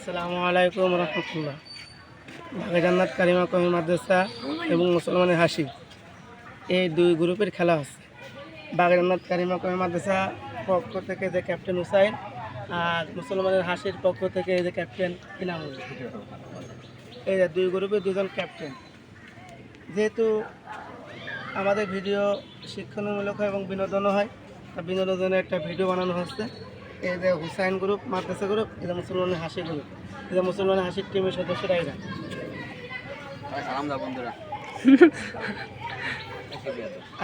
আসসালামু আলাইকুম রহমতুল্লাহ। বাগে জান্নাত কারিমা কওমি মাদ্রাসা এবং মুসলমানের হাসি এই দুই গ্রুপের খেলা হচ্ছে। বাগে জান্নাত কারিমা কওমি মাদ্রাসা পক্ষ থেকে যে ক্যাপ্টেন হুসাইন আর মুসলমানের হাসির পক্ষ থেকে এই যে ক্যাপ্টেন ইনামুল। এই যে দুই গ্রুপের দুজন ক্যাপ্টেন। যেহেতু আমাদের ভিডিও শিক্ষণমূলক হয় এবং বিনোদনও হয়, তা বিনোদনের একটা ভিডিও বানানো হচ্ছে। এই যে হুসাইন গ্রুপ মাদ্রাসা গ্রুপ, এই যে মুসলমানের হাসি গ্রুপ, এই যে মুসলমানের হাসির টিমের সদস্যরা এরা।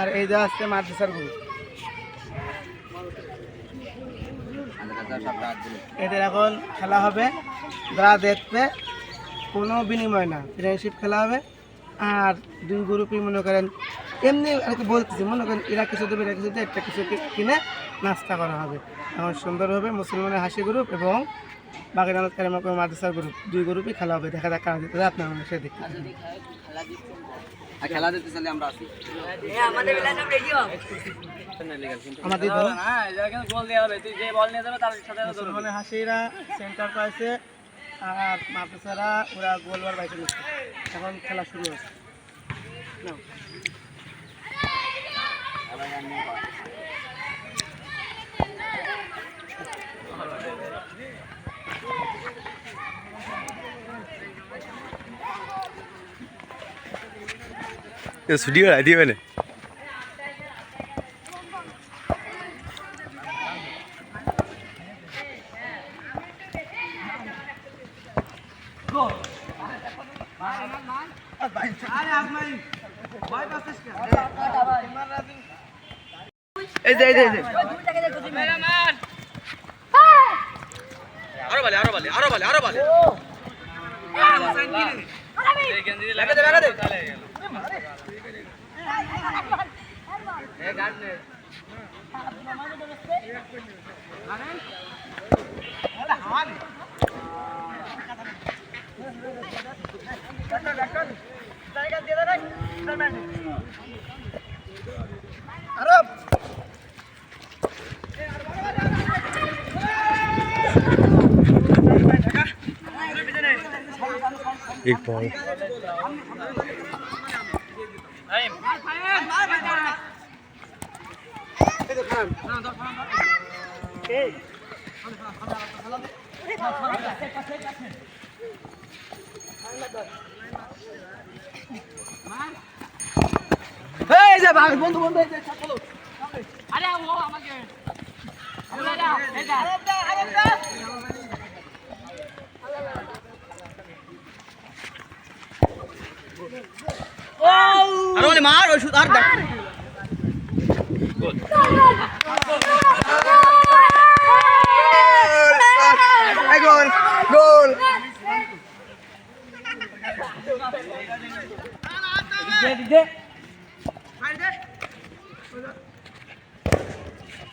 আর এই যে আসছে মাদ্রাসার গ্রুপ। এদের এখন খেলা হবে, যারা দেখবে কোনো বিনিময় না, ফ্রেন্ডশিপ খেলা হবে। আর দুই গ্রুপই মনে করেন এমনি আর কি বলতেছি, মনে করেন এরা কিছু দেবে, এরা কিছু দেবে, একটা কিছু কিনে নাস্তা করা হবে। এখন সুন্দর হবে মুসলমানের হাসি গ্রুপ এবং বাগে জান্নাত কারিমা কওমি মাদ্রাসার গ্রুপ, দুই গ্রুপই খেলা হবে। দেখা যাক কারা জিতে যায়, আপনার মনে সে দেখতে খেলা দিতে চাইলে আমরা আছি। আমাদের মুসলমানের হাসিরা সেন্টার পাইছে আর মাদ্রাসারা ওরা গোলবার বাইকে নিচ্ছে। এখন খেলা শুরু হচ্ছে। নাও ভিডিও দিয়ে মানে एक बॉल বন্ধু বন্ধু আরে ও আমাকে আরে ওলে মার ওই শুট আর দেখ গোল গোল গোল দে দে মার দে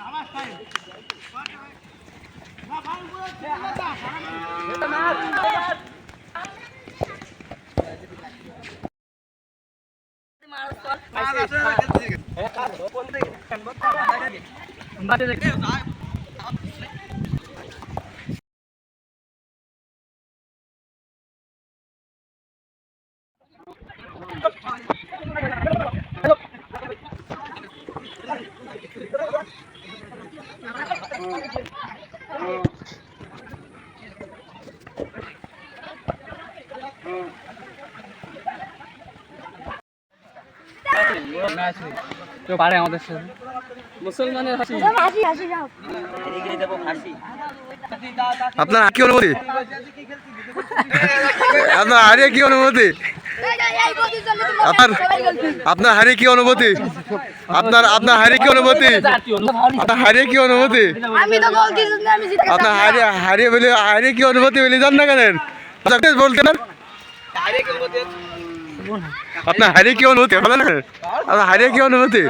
আমার টাইম না ফাউল করে এটা মার কেউ পারে আমাদের সাথে মুসলমানের হাসি আপনার কি অনুমতি? আপনার হারিয়ে কি অনুমতি? আপনার হারিয়ে কি অনুমতি? আপনার হারিয়ে কি অনুমতি? আপনার হারিয়ে কি অনুমতি? আপনার হারিয়ে কি অনুমতি বলে জান না কেন বলতে না? আপনার হারিয়ে কি অনুমতি? আপনার হারিয়ে কি অনুমতি?